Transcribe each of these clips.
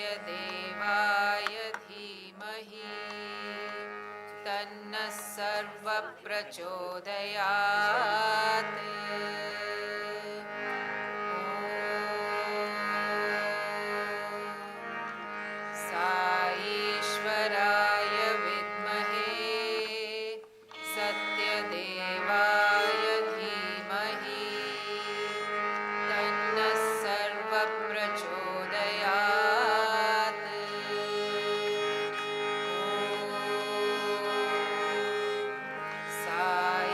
सत्यदेवाय धीमहि तन्नः सर्वप्रचोदयात् ईश्वराय विद्महे सत्यदेवाय धीमहि तन्नः सर्वप्रचोदयात्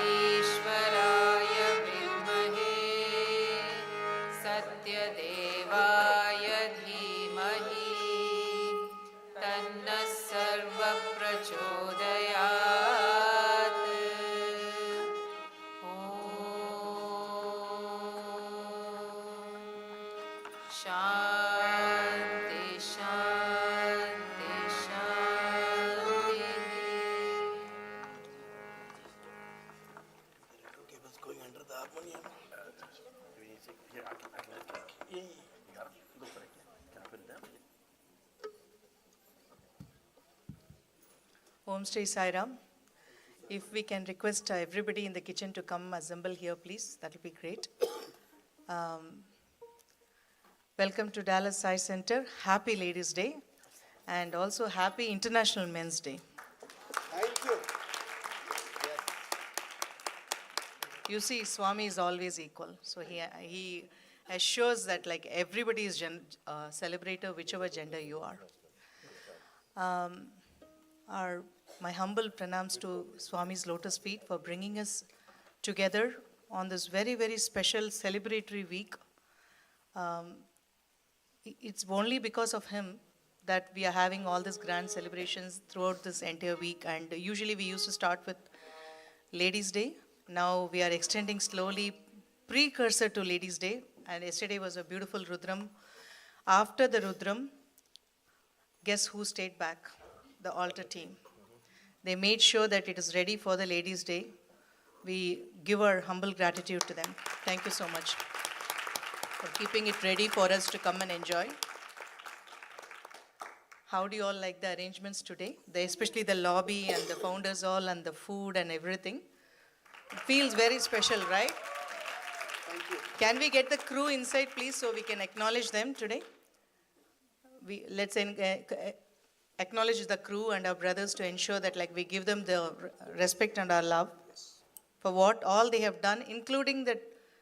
ईश्वराय विद्महे सत्यदेवाय धीमहि तन्नः सर्वप्रचोदयात् शान्ति शान्ति शान्तिः. Okay, what's going under the harmonium? Om Shri Sai Ram. If we can request everybody in the kitchen to come assemble here, please, that will be great. Welcome to Dallas Sai Center. Happy Ladies' Day and also Happy International Men's Day. Thank you. Yes. You see, Swami is always equal. So he assures that like everybody is celebrator, whichever gender you are. My humble pranams to Swami's lotus feet for bringing us together on this very, very special celebratory week. It's only because of him that we are having all these grand celebrations throughout this entire week. And usually we used to start with Ladies' Day. Now we are extending slowly precursor to Ladies' Day. And yesterday was a beautiful Rudram. After the Rudram, guess who stayed back? The altar team. They made sure that it is ready for the Ladies' Day. We give our humble gratitude to them. Thank you so much for keeping it ready for us to come and enjoy. How do you all like the arrangements today? Especially the lobby and the founders hall and the food and everything. It feels very special, right? Thank you. Can we get the crew inside, please, so we can acknowledge them today? Let's acknowledge the crew and our brothers to ensure that like we give them the respect and our love for what all they have done, including the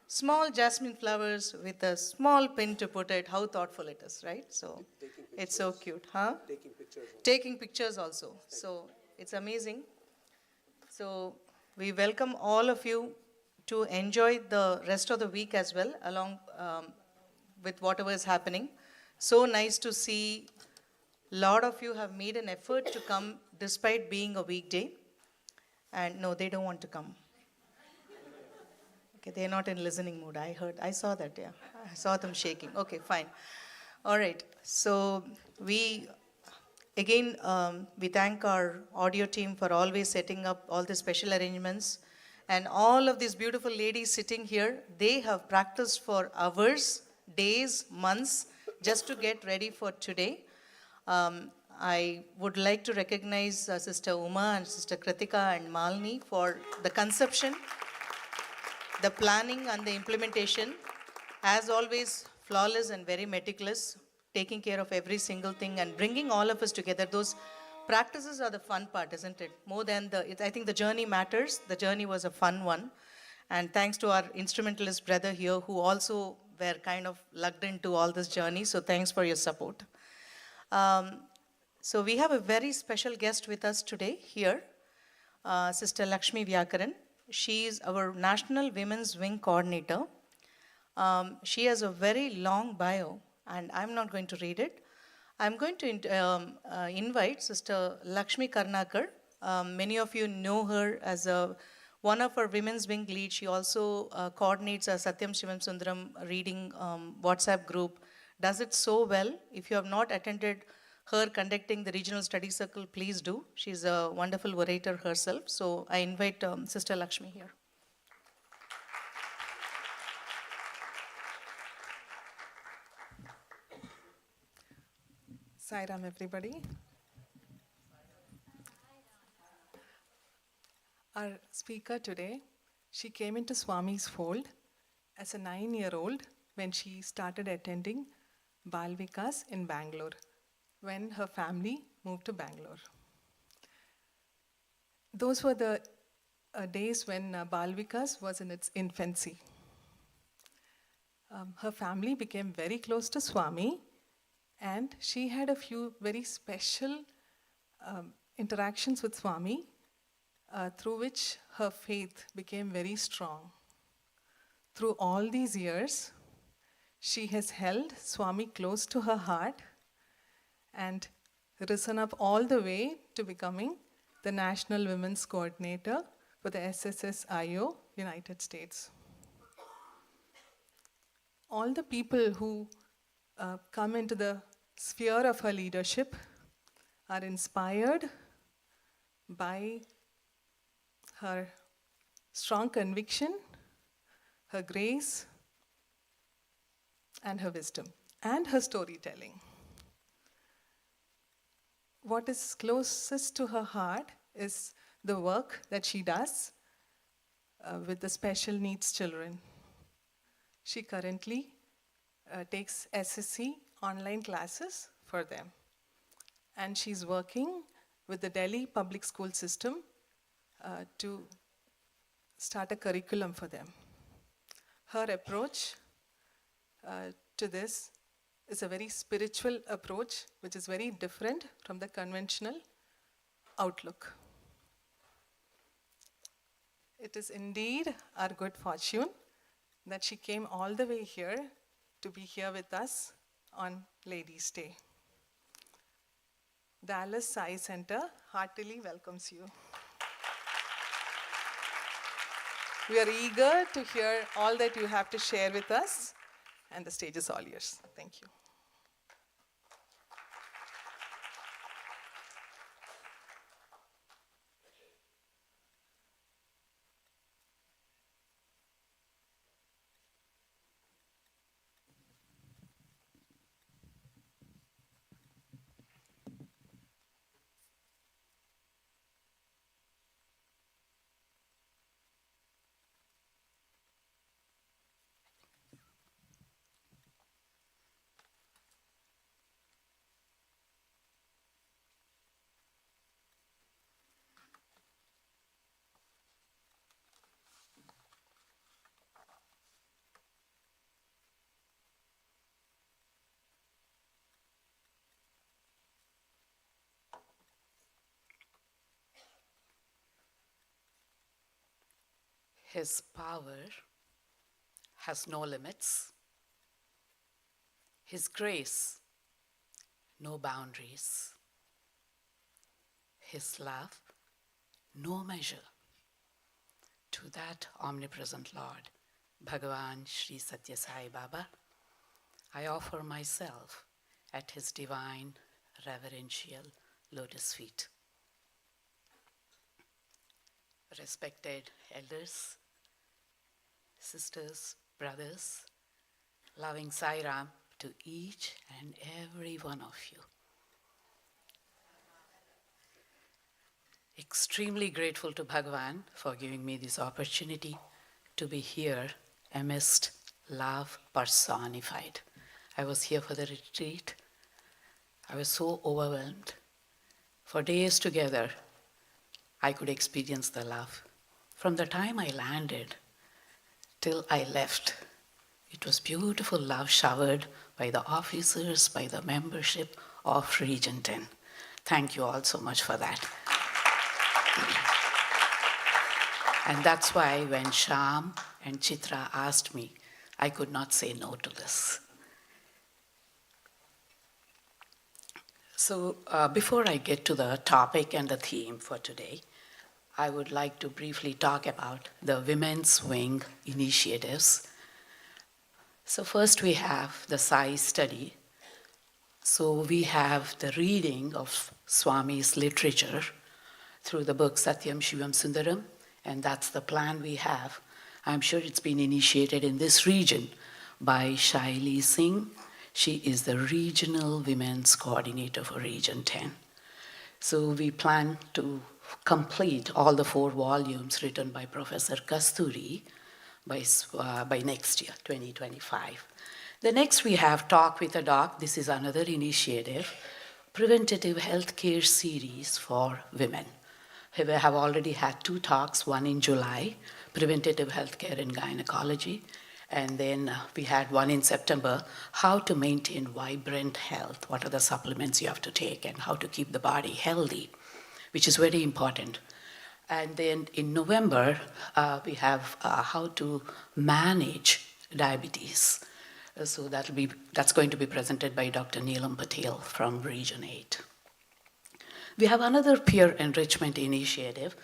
small jasmine flowers with a small pin to put it. How thoughtful it is, right? So it's so cute, huh? Taking pictures. Taking pictures also. So it's amazing. So we welcome all of you to enjoy the rest of the week as well, along with whatever is happening. So nice to see a lot of you have made an effort to come despite being a weekday. And no, they don't want to come. Okay, they're not in listening mood. I saw that, yeah. I saw them shaking. Okay, fine. All right. So we thank our audio team for always setting up all the special arrangements. And all of these beautiful ladies sitting here, they have practiced for hours, days, months, just to get ready for today. I would like to recognize Sister Uma and Sister Kritika and Malini for the conception, the planning and the implementation. As always, flawless and very meticulous, taking care of every single thing and bringing all of us together. Those practices are the fun part, isn't it? More than I think the journey matters. The journey was a fun one. And thanks to our instrumentalist brother here who also were kind of lugged into all this journey. So thanks for your support. So we have a very special guest with us today here, Sister Lakshmi Vyakaran. She is our National Women's Wing Coordinator. She has a very long bio, and I'm not going to read it. I'm going to invite Sister Lakshmi Karnakar. Many of you know her as one of our Women's Wing leads. She also coordinates a Satyam Shivam Sundaram reading WhatsApp group. Does it so well. If you have not attended her conducting the regional study circle, please do. She's a wonderful orator herself. So I invite Sister Lakshmi here. Sai Ram, everybody. Our speaker today, she came into Swami's fold as a 9-year-old when she started attending Bal Vikas in Bangalore, when her family moved to Bangalore. Those were the days when Bal Vikas was in its infancy. Her family became very close to Swami, and she had a few very special interactions with Swami, through which her faith became very strong. Through all these years, she has held Swami close to her heart and risen up all the way to becoming the National Women's Coordinator for the SSSIO, United States. All the people who come into the sphere of her leadership are inspired by her strong conviction, her grace, and her wisdom, and her storytelling. What is closest to her heart is the work that she does with the special needs children. She currently takes SSC online classes for them. And she's working with the Delhi public school system to start a curriculum for them. Her approach to this is a very spiritual approach, which is very different from the conventional outlook. It is indeed our good fortune that she came all the way here to be here with us on Ladies' Day. Dallas Sai Center heartily welcomes you. We are eager to hear all that you have to share with us, and the stage is all yours. Thank you. His power has no limits. His grace, no boundaries. His love, no measure. To that omnipresent Lord, Bhagavan Sri Satya Sai Baba, I offer myself at his divine, reverential lotus feet. Respected elders, sisters, brothers, loving Sai Ram to each and every one of you. Extremely grateful to Bhagavan for giving me this opportunity to be here amidst love personified. I was here for the retreat. I was so overwhelmed. For days together, I could experience the love. From the time I landed till I left, it was beautiful love showered by the officers, by the membership of Region 10. Thank you all so much for that. And that's why when Sham and Chitra asked me, I could not say no to this. So before I get to the topic and the theme for today, I would like to briefly talk about the Women's Wing initiatives. So first we have the Sai study. So we have the reading of Swami's literature through the book Satyam Shivam Sundaram, and that's the plan we have. I'm sure it's been initiated in this region by Shaili Singh, She is the Regional Women's Coordinator for Region 10. So we plan to complete all the 4 volumes written by Professor Kasturi by next year, 2025. The next we have Talk with a Doc. This is another initiative, preventative healthcare series for women. We have already had 2 talks, one in July, preventative healthcare and gynecology, and then we had one in September, how to maintain vibrant health, what are the supplements you have to take, and how to keep the body healthy, which is very important. And then in November, we have how to manage diabetes. So that's going to be presented by Dr. Neelam Patel from Region 8. We have another peer enrichment initiative.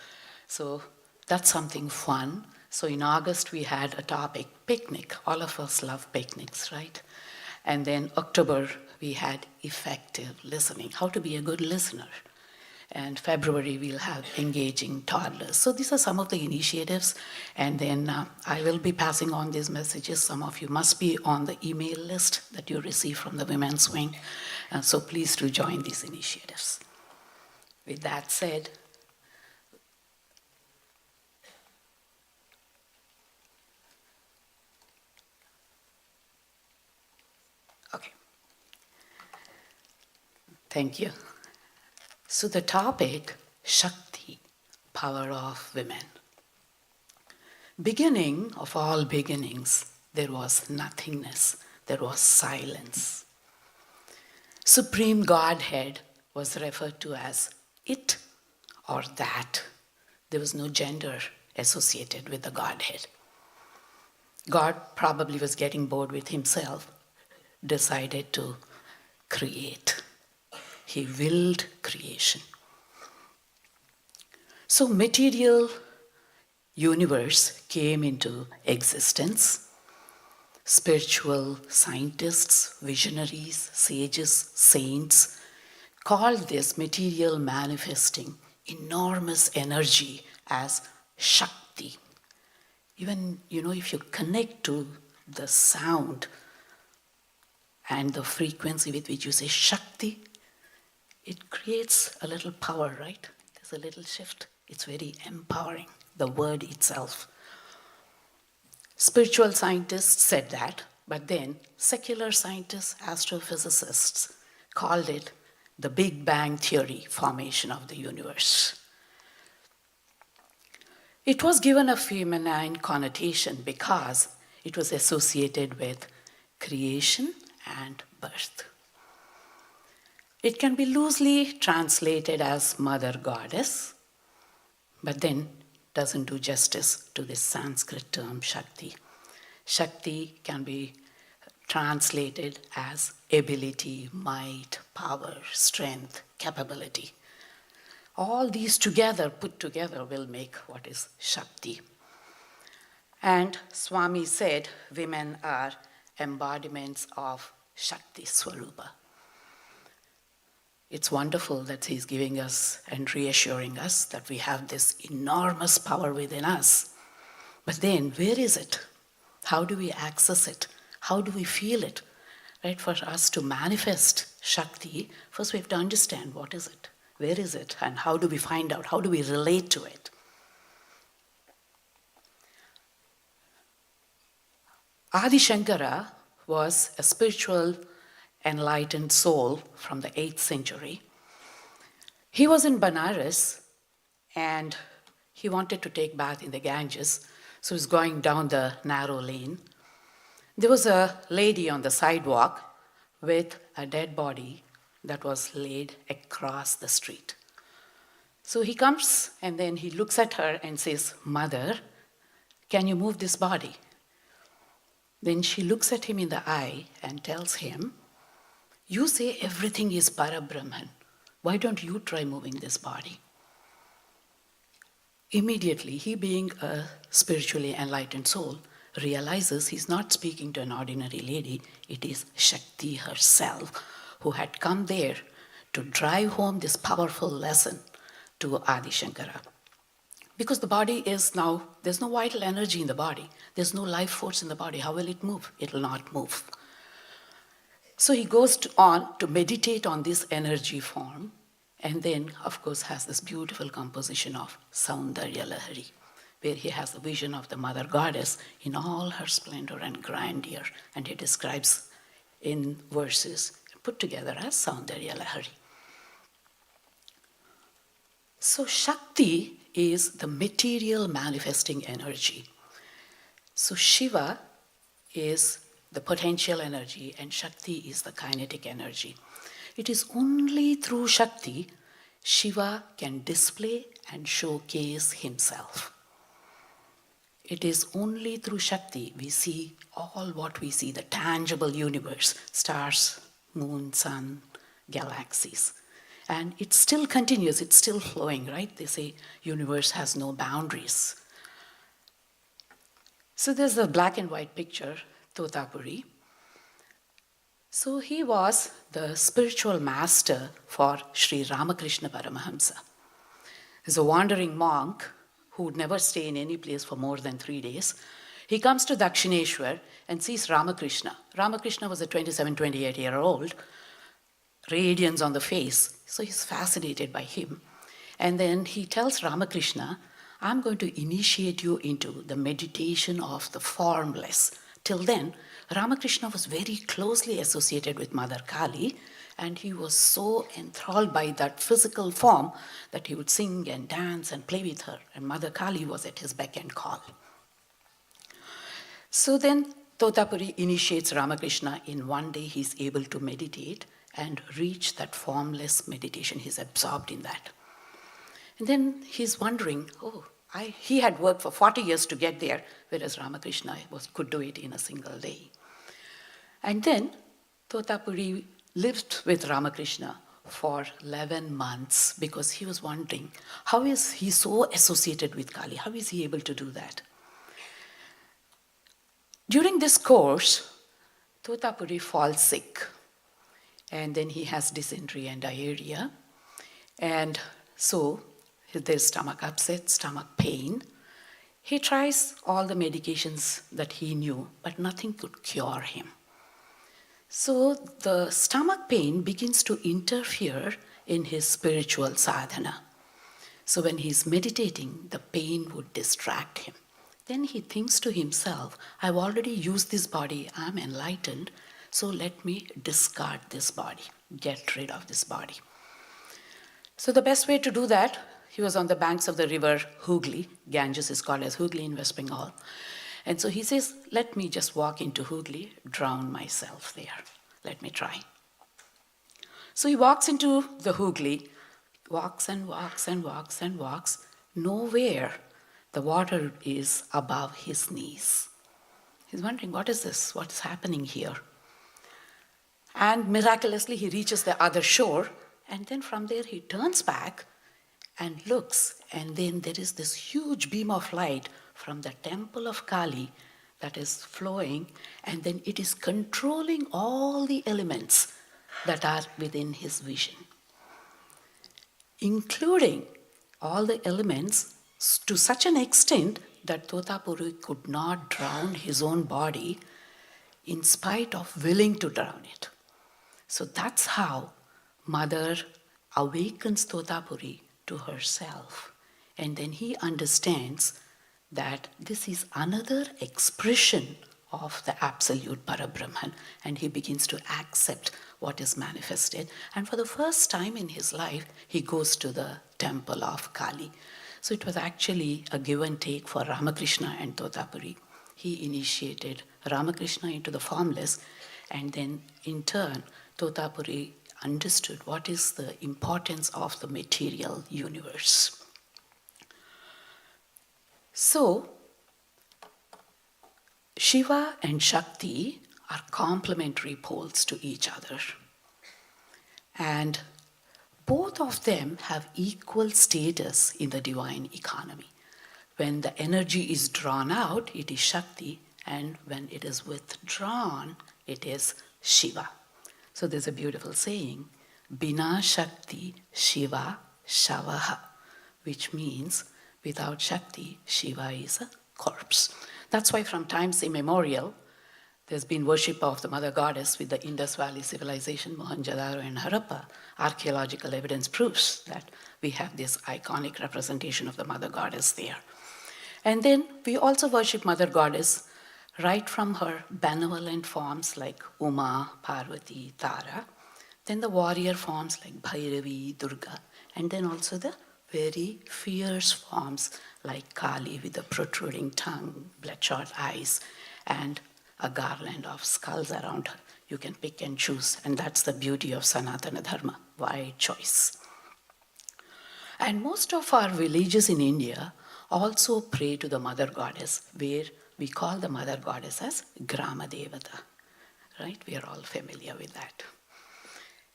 So that's something fun. So in August, we had a topic, picnic. All of us love picnics, right? And then October, we had effective listening, how to be a good listener. And February, we'll have engaging toddlers. So these are some of the initiatives. And then I will be passing on these messages. Some of you must be on the email list that you receive from the Women's Wing. So please do join these initiatives. With that said, okay. Thank you. So the topic, Shakti, power of women. Beginning of all beginnings, there was nothingness, there was silence. Supreme Godhead was referred to as it or that. There was no gender associated with the Godhead. God probably was getting bored with himself, decided to create. He willed creation. So material universe came into existence. Spiritual scientists, visionaries, sages, saints called this material manifesting enormous energy as Shakti. Even, if you connect to the sound and the frequency with which you say Shakti, it creates a little power, right? There's a little shift. It's very empowering, the word itself. Spiritual scientists said that, but then secular scientists, astrophysicists called it the Big Bang Theory formation of the universe. It was given a feminine connotation because it was associated with creation and birth. It can be loosely translated as mother goddess, but then doesn't do justice to this Sanskrit term Shakti. Shakti can be translated as ability, might, power, strength, capability. All these together, put together, will make what is Shakti. And Swami said women are embodiments of Shakti Swarupa. It's wonderful that he's giving us and reassuring us that we have this enormous power within us. But then, where is it? How do we access it? How do we feel it? Right? For us to manifest Shakti, first we have to understand what is it, where is it, and how do we find out, how do we relate to it? Adi Shankara was a spiritual enlightened soul from the 8th century. He was in Benares and he wanted to take bath in the Ganges, so he was going down the narrow lane. There was a lady on the sidewalk with a dead body that was laid across the street. So he comes and then he looks at her and says, "Mother, can you move this body?" Then she looks at him in the eye and tells him, "You say everything is Parabrahman. Why don't you try moving this body?" Immediately, he being a spiritually enlightened soul, realizes he's not speaking to an ordinary lady, it is Shakti herself who had come there to drive home this powerful lesson to Adi Shankara. Because the body is now, there's no vital energy in the body, there's no life force in the body. How will it move? It will not move. So he goes on to meditate on this energy form, and then, of course, has this beautiful composition of Saundarya Lahari, where he has the vision of the mother goddess in all her splendor and grandeur, and he describes in verses put together as Saundarya Lahari. So Shakti is the material manifesting energy. So Shiva is the potential energy and Shakti is the kinetic energy. It is only through Shakti Shiva can display and showcase himself. It is only through Shakti we see all what we see, the tangible universe, stars, moon, sun, galaxies. And it still continues, it's still flowing, right? They say universe has no boundaries. So there's a black and white picture, Totapuri. So he was the spiritual master for Sri Ramakrishna Paramahamsa. He's a wandering monk who would never stay in any place for more than 3 days. He comes to Dakshineshwar and sees Ramakrishna. Ramakrishna was a 27, 28-year-old, radiance on the face. So he's fascinated by him. And then he tells Ramakrishna, I'm going to initiate you into the meditation of the formless. Till then, Ramakrishna was very closely associated with Mother Kali, and he was so enthralled by that physical form that he would sing and dance and play with her, and Mother Kali was at his beck and call. So then Totapuri initiates Ramakrishna. In one day he's able to meditate and reach that formless meditation. He's absorbed in that. And then he's wondering, he had worked for 40 years to get there, whereas Ramakrishna could do it in a single day. And then Totapuri lived with Ramakrishna for 11 months because he was wondering, how is he so associated with Kali? How is he able to do that? During this course, Totapuri falls sick. And then he has dysentery and diarrhea. And so there's stomach upset, stomach pain. He tries all the medications that he knew, but nothing could cure him. So the stomach pain begins to interfere in his spiritual sadhana. So when he's meditating, the pain would distract him. Then he thinks to himself, I've already used this body, I'm enlightened, so let me discard this body, get rid of this body. So the best way to do that, he was on the banks of the river Hooghly. Ganges is called as Hooghly in West Bengal. And so he says, let me just walk into Hooghly, drown myself there. Let me try. So he walks into the Hooghly, walks and walks and walks and walks. Nowhere the water is above his knees. He's wondering, what is this? What's happening here? And miraculously he reaches the other shore, and then from there he turns back and looks, and then there is this huge beam of light from the temple of Kali that is flowing, and then it is controlling all the elements that are within his vision, including all the elements to such an extent that Totapuri could not drown his own body in spite of willing to drown it. So that's how Mother awakens Totapuri to herself. And then he understands that this is another expression of the absolute Parabrahman, and he begins to accept what is manifested. And for the first time in his life, he goes to the temple of Kali. So it was actually a give and take for Ramakrishna and Totapuri. He initiated Ramakrishna into the formless, and then in turn, Totapuri understood what is the importance of the material universe. So, Shiva and Shakti are complementary poles to each other. And both of them have equal status in the divine economy. When the energy is drawn out, it is Shakti, and when it is withdrawn, it is Shiva. So there's a beautiful saying, Bina Shakti Shiva Shavaha, which means without Shakti, Shiva is a corpse. That's why from times immemorial, There's been worship of the mother goddess with the Indus Valley civilization, Mohenjo-daro and Harappa. Archaeological evidence proves that we have this iconic representation of the mother goddess there. And then we also worship mother goddess right from her benevolent forms like Uma, Parvati, Tara, then the warrior forms like Bhairavi, Durga, and then also the very fierce forms like Kali with the protruding tongue, bloodshot eyes, and a garland of skulls around her. You can pick and choose, and that's the beauty of Sanatana Dharma, wide choice. And most of our villages in India also pray to the mother goddess, where we call the mother goddess as Grama Devata, right? We are all familiar with that.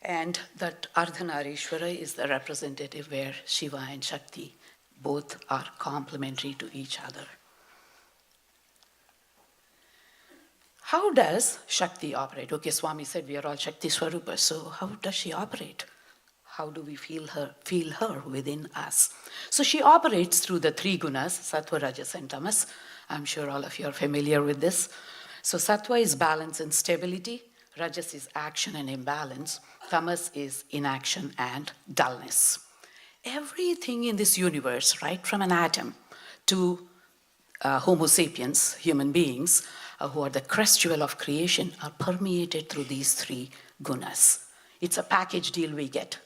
And that Ardhanarishwara is the representative where Shiva and Shakti both are complementary to each other. How does Shakti operate? Okay, Swami said we are all Shakti Swarupas, so how does she operate? How do we feel her within us? So she operates through the three gunas, Sattva, Rajas, and Tamas. I'm sure all of you are familiar with this. So Sattva is balance and stability, Rajas is action and imbalance, Tamas is inaction and dullness. Everything in this universe, right from an atom to Homo sapiens, human beings, who are the crest jewel of creation, are permeated through these three gunas. It's a package deal we get.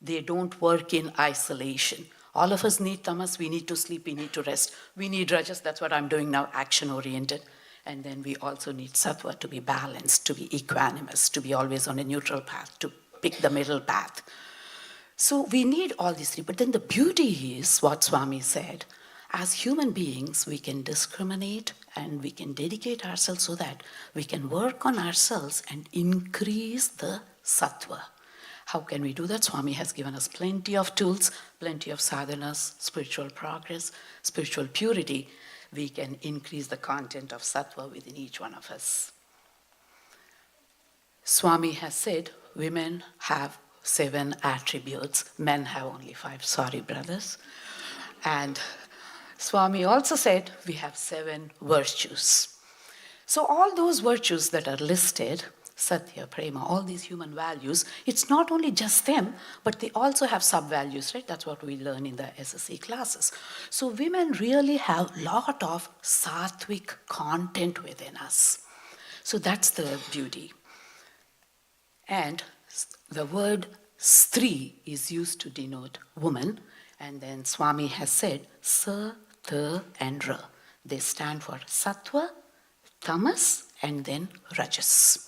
They don't work in isolation. All of us need tamas, we need to sleep, we need to rest. We need rajas, that's what I'm doing now, action-oriented. And then we also need sattva to be balanced, to be equanimous, to be always on a neutral path, to pick the middle path. So we need all these three. But then the beauty is what Swami said. As human beings, we can discriminate and we can dedicate ourselves so that we can work on ourselves and increase the sattva. How can we do that? Swami has given us plenty of tools, plenty of sadhanas, spiritual progress, spiritual purity. We can increase the content of sattva within each one of us. Swami has said women have 7 attributes, men have only 5. Sorry, brothers. And Swami also said we have 7 virtues. So all those virtues that are listed, Satya, Prema, all these human values, it's not only just them, but they also have sub-values, right? That's what we learn in the SSC classes. So women really have a lot of sattvic content within us. So that's the beauty. And the word stri is used to denote woman, and then Swami has said sa, ta, and ra. They stand for sattva, tamas, and then rajas.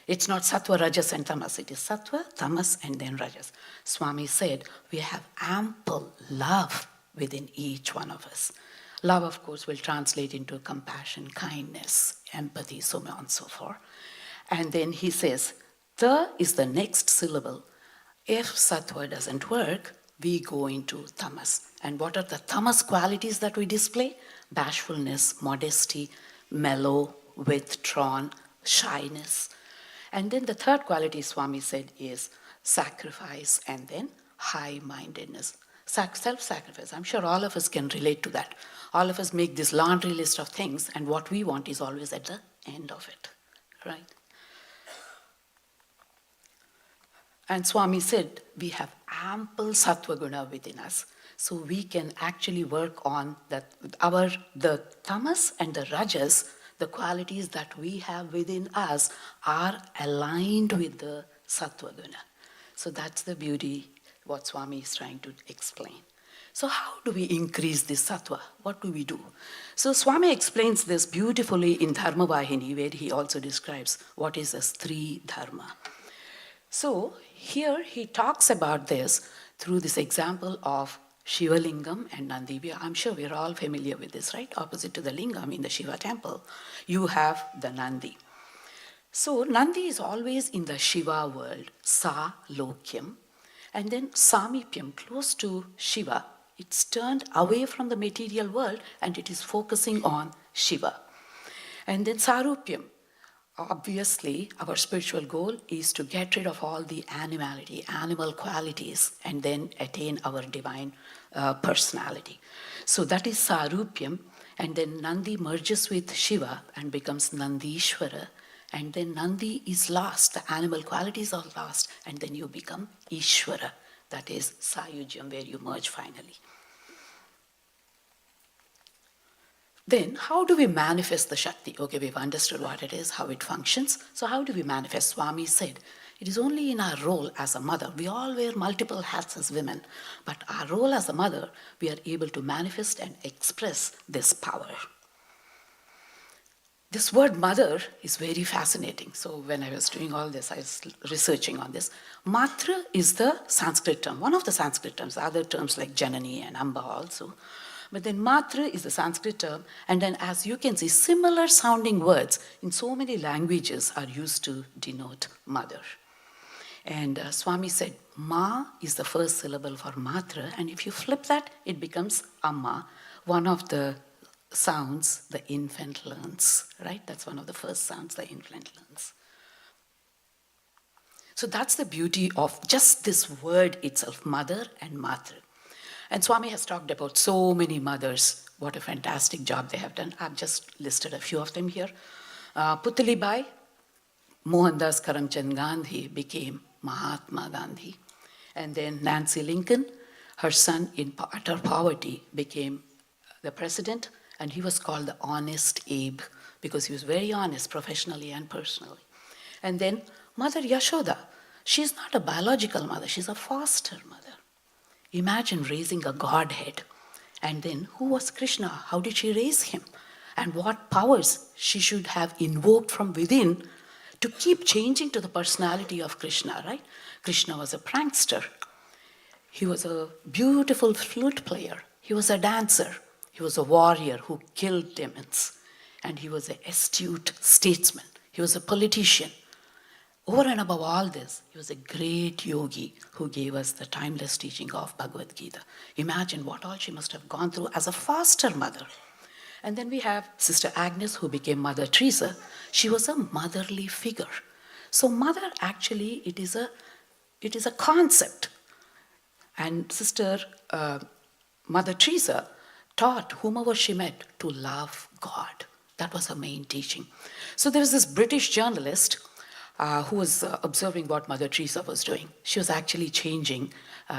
It's not sattva, rajas, and tamas. It is sattva, tamas, and then rajas. Swami said we have ample love within each one of us. Love, of course, will translate into compassion, kindness, empathy, so on and so forth. And then he says, ta is the next syllable. If sattva doesn't work, we go into tamas. And what are the tamas qualities that we display? Bashfulness, modesty, mellow, withdrawn, shyness. And then the third quality, Swami said, is sacrifice and then high-mindedness. Self-sacrifice. I'm sure all of us can relate to that. All of us make this laundry list of things, and what we want is always at the end of it, right? And Swami said we have ample sattva guna within us. So we can actually work on that. The tamas and the rajas, the qualities that we have within us, are aligned with the sattva guna. So that's the beauty, what Swami is trying to explain. So how do we increase this sattva? What do we do? So Swami explains this beautifully in Dharma Vahini, where he also describes what is a Stri Dharma. So here he talks about this through this example of Shiva Lingam and Nandi. I'm sure we're all familiar with this, right? Opposite to the Lingam in the Shiva temple, you have the Nandi. So Nandi is always in the Shiva world, Sa Lokyam, and then Samipyam, close to Shiva. It's turned away from the material world and it is focusing on Shiva. And then Sarupyam. Obviously, our spiritual goal is to get rid of all the animality, animal qualities, and then attain our divine personality. So that is Sarupyam, and then Nandi merges with Shiva and becomes Nandishvara, And then Nandi is lost, the animal qualities are lost, and then you become Ishvara, that is Sayujyam, where you merge finally. Then, how do we manifest the Shakti? Okay, we've understood what it is, how it functions. So how do we manifest? Swami said, it is only in our role as a mother. We all wear multiple hats as women, but our role as a mother, we are able to manifest and express this power. This word mother is very fascinating. So when I was doing all this, I was researching on this. Matra is the Sanskrit term, one of the Sanskrit terms, other terms like Janani and Amba also. But then Matra is the Sanskrit term, and then as you can see, similar sounding words in so many languages are used to denote mother. And Swami said, Ma is the first syllable for Matra, and if you flip that, it becomes Amma, one of the sounds the infant learns, right? That's one of the first sounds the infant learns. So that's the beauty of just this word itself, mother and matra. And Swami has talked about so many mothers. What a fantastic job they have done. I've just listed a few of them here. Putalibai, Mohandas Karamchand Gandhi became Mahatma Gandhi. And then Nancy Lincoln, her son in utter poverty, became the president, and he was called the Honest Abe because he was very honest professionally and personally. And then Mother Yashoda, she's not a biological mother, she's a foster mother. Imagine raising a godhead. And then who was Krishna? How did she raise him? And what powers she should have invoked from within to keep changing to the personality of Krishna, right? Krishna was a prankster. He was a beautiful flute player. He was a dancer. He was a warrior who killed demons. And he was an astute statesman. He was a politician. Over and above all this, he was a great yogi who gave us the timeless teaching of Bhagavad Gita. Imagine what all she must have gone through as a foster mother. And then we have Sister Agnes, who became Mother Teresa. She was a motherly figure. So mother, actually, it is a concept. And Sister Mother Teresa taught whomever she met to love God. That was her main teaching. So there was this British journalist who was observing what Mother Teresa was doing. She was actually changing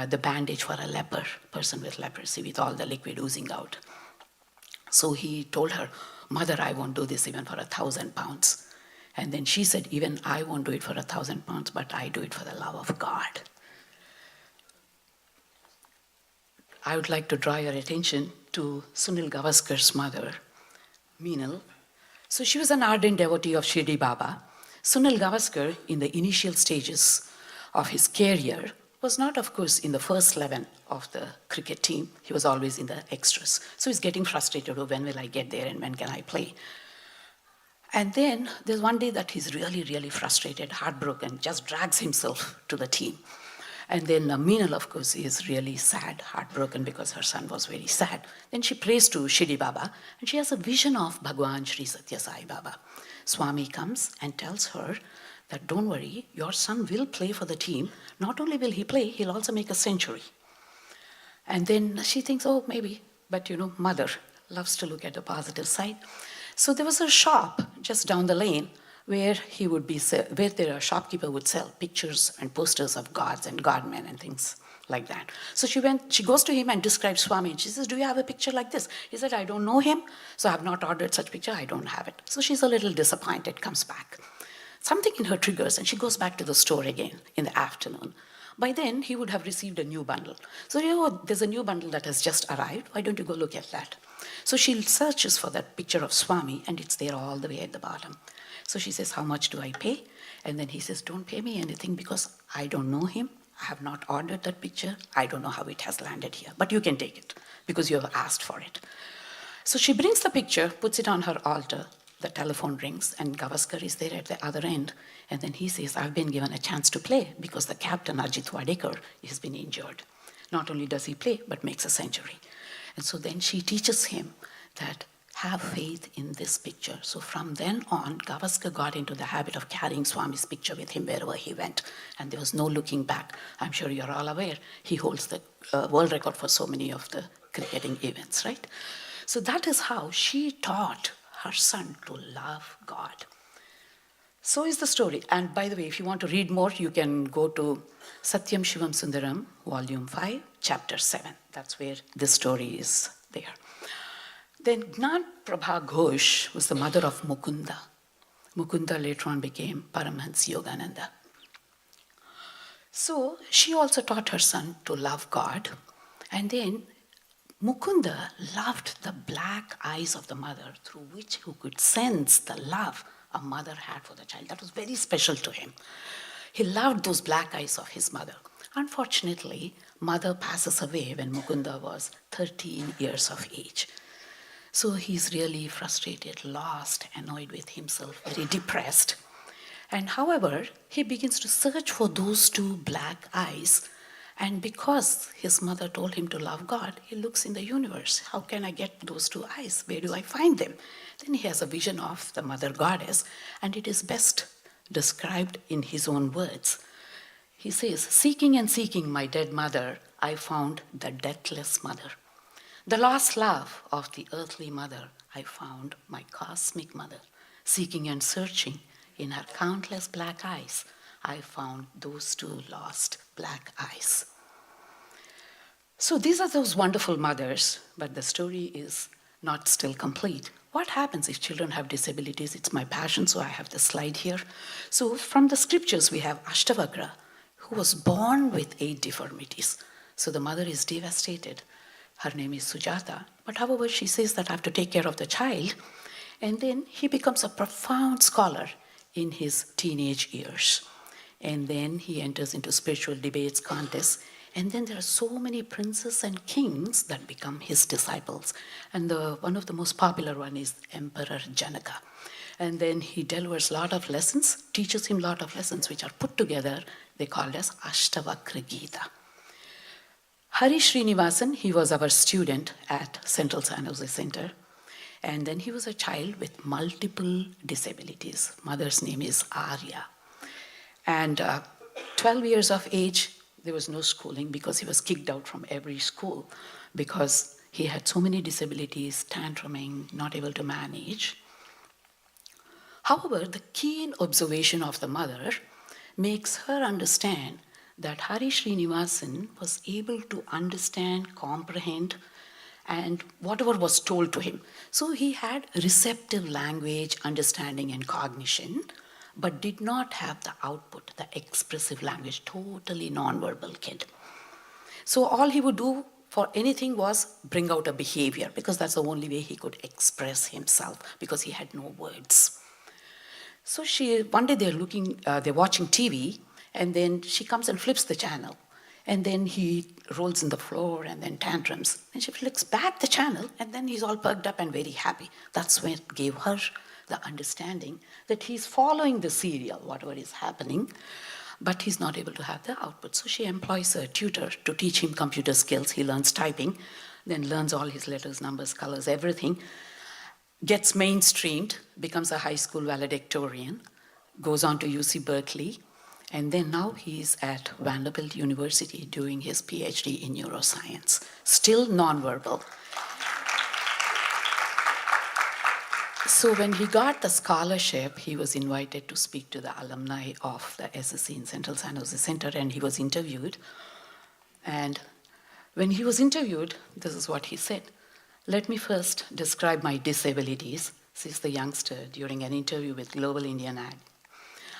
the bandage for a person with leprosy, with all the liquid oozing out. So he told her, Mother, I won't do this even for 1,000 pounds. And then she said, even I won't do it for 1,000 pounds, but I do it for the love of God. I would like to draw your attention to Sunil Gavaskar's mother, Meenal. So she was an ardent devotee of Shirdi Baba. Sunil Gavaskar, in the initial stages of his career, was not, of course, in the first 11 of the cricket team. He was always in the extras. So he's getting frustrated, oh, when will I get there and when can I play? And then there's one day that he's really, really frustrated, heartbroken, just drags himself to the team. And then Meenal, of course, is really sad, heartbroken because her son was very sad. Then she prays to Shirdi Baba, and she has a vision of Bhagwan Sri Satya Sai Baba. Swami comes and tells her that don't worry, your son will play for the team. Not only will he play, he'll also make a century. And then she thinks, oh, maybe, but mother loves to look at the positive side. So there was a shop just down the lane where a shopkeeper would sell pictures and posters of gods and godmen and things like that. So she goes to him and describes Swami, and she says, do you have a picture like this? He said, I don't know him, so I have not ordered such picture, I don't have it. So she's a little disappointed, comes back. Something in her triggers, and she goes back to the store again in the afternoon. By then, he would have received a new bundle. So, there's a new bundle that has just arrived, why don't you go look at that? So she searches for that picture of Swami, and it's there all the way at the bottom. So she says, how much do I pay? And then he says, don't pay me anything because I don't know him. I have not ordered that picture. I don't know how it has landed here, but you can take it because you have asked for it. So she brings the picture, puts it on her altar. The telephone rings and Gavaskar is there at the other end. And then he says, I've been given a chance to play because the captain, Ajit Wadekar, has been injured. Not only does he play, but makes a century. And so then she teaches him that have faith in this picture. So from then on, Gavaskar got into the habit of carrying Swami's picture with him wherever he went. And there was no looking back. I'm sure you're all aware, he holds the world record for so many of the cricketing events, right? So that is how she taught her son to love God. So is the story. And by the way, if you want to read more, you can go to Satyam Shivam Sundaram, Volume 5, Chapter 7. That's where this story is there. Then Gnan Prabha Ghosh was the mother of Mukunda. Mukunda later on became Paramahansa Yogananda. So she also taught her son to love God. And then Mukunda loved the black eyes of the mother through which he could sense the love a mother had for the child. That was very special to him. He loved those black eyes of his mother. Unfortunately, mother passes away when Mukunda was 13 years of age. So he's really frustrated, lost, annoyed with himself, very depressed. And however, he begins to search for those two black eyes. And because his mother told him to love God, he looks in the universe. How can I get those two eyes? Where do I find them? Then he has a vision of the mother goddess, and it is best described in his own words. He says, "Seeking and seeking my dead mother, I found the deathless mother. The lost love of the earthly mother, I found my cosmic mother. Seeking and searching in her countless black eyes, I found those two lost black eyes." So these are those wonderful mothers, but the story is not still complete. What happens if children have disabilities? It's my passion, so I have the slide here. So from the scriptures, we have Ashtavakra, who was born with 8 deformities. So the mother is devastated. Her name is Sujata. But however, she says that I have to take care of the child. And then he becomes a profound scholar in his teenage years. And then he enters into spiritual debates, contests. And then there are so many princes and kings that become his disciples. And one of the most popular one is Emperor Janaka. And then he delivers a lot of lessons, teaches him a lot of lessons, which are put together. They called as Ashtavakra Gita. Hari Srinivasan, he was our student at Central San Jose Center. And then he was a child with multiple disabilities. Mother's name is Arya. And 12 years of age, there was no schooling because he was kicked out from every school because he had so many disabilities, tantruming, not able to manage. However, the keen observation of the mother makes her understand that Hari Srinivasan was able to understand, comprehend, and whatever was told to him. So he had receptive language, understanding, and cognition, but did not have the output, the expressive language, totally nonverbal kid. So all he would do for anything was bring out a behavior, because that's the only way he could express himself, because he had no words. So one day they're watching TV, and then she comes and flips the channel. And then he rolls in the floor and then tantrums. And she flicks back the channel, and then he's all perked up and very happy. That's when it gave her the understanding that he's following the serial, whatever is happening, but he's not able to have the output. So she employs a tutor to teach him computer skills. He learns typing, then learns all his letters, numbers, colors, everything, gets mainstreamed, becomes a high school valedictorian, goes on to UC Berkeley, and then now he's at Vanderbilt University doing his PhD in neuroscience, still nonverbal. So when he got the scholarship, he was invited to speak to the alumni of the SSC in Central San Jose Center, and he was interviewed. And when he was interviewed, this is what he said. "Let me first describe my disabilities," says the youngster during an interview with Global Indian Ad.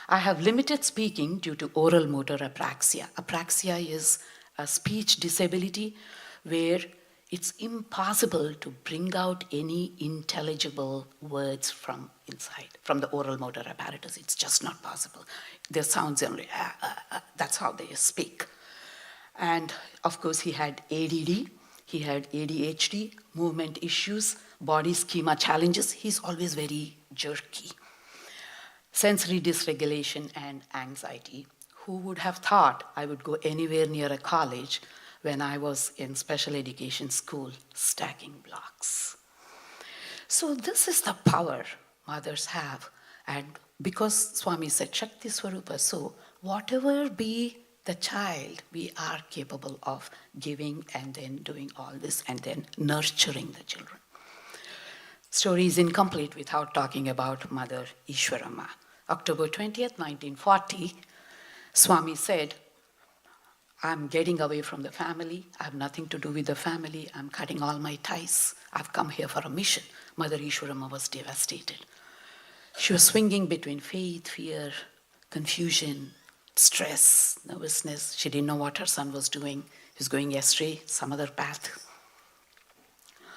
"I have limited speaking due to oral motor apraxia." Apraxia is a speech disability where it's impossible to bring out any intelligible words from inside, from the oral motor apparatus. It's just not possible. Their sounds only, that's how they speak. And of course, he had ADD, he had ADHD, movement issues, body schema challenges. He's always very jerky. Sensory dysregulation and anxiety. Who would have thought I would go anywhere near a college when I was in special education school stacking blocks? So this is the power mothers have. And because Swami said Shakti Swarupa, so whatever be the child, we are capable of giving and then doing all this and then nurturing the children. Story is incomplete without talking about Mother Ishwarama. October 20th, 1940, Swami said, I'm getting away from the family. I have nothing to do with the family. I'm cutting all my ties. I've come here for a mission. Mother Ishwarama was devastated. She was swinging between faith, fear, confusion, stress, nervousness. She didn't know what her son was doing. He was going astray, some other path.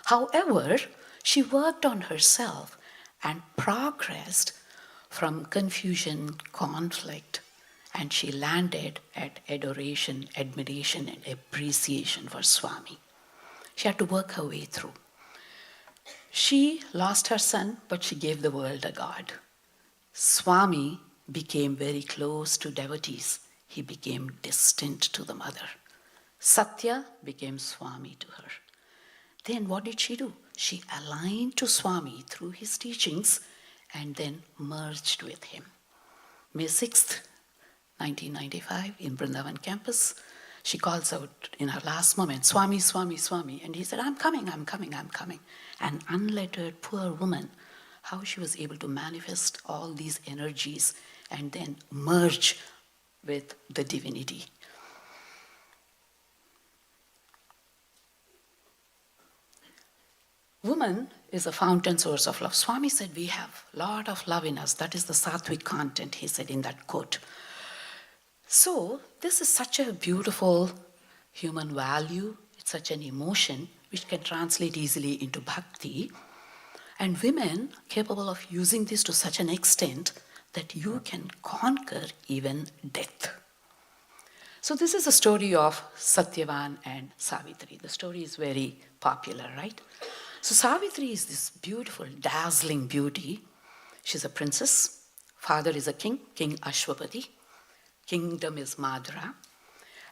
However, she worked on herself and progressed from confusion, conflict, and she landed at adoration, admiration, and appreciation for Swami. She had to work her way through. She lost her son, but she gave the world a God. Swami became very close to devotees. He became distant to the mother. Satya became Swami to her. Then what did she do? She aligned to Swami through his teachings and then merged with him. May 6th, 1995, in Vrindavan campus, she calls out in her last moment, Swami, Swami, Swami. And he said, I'm coming, I'm coming, I'm coming. An unlettered, poor woman, how she was able to manifest all these energies and then merge with the divinity. Woman is a fountain source of love. Swami said we have a lot of love in us. That is the sattvic content, he said in that quote. So this is such a beautiful human value. It's such an emotion which can translate easily into bhakti. And women capable of using this to such an extent that you can conquer even death. So this is a story of Satyavan and Savitri. The story is very popular, right? So Savitri is this beautiful, dazzling beauty. She's a princess. Father is a king, King Ashwapati. Kingdom is Madhura.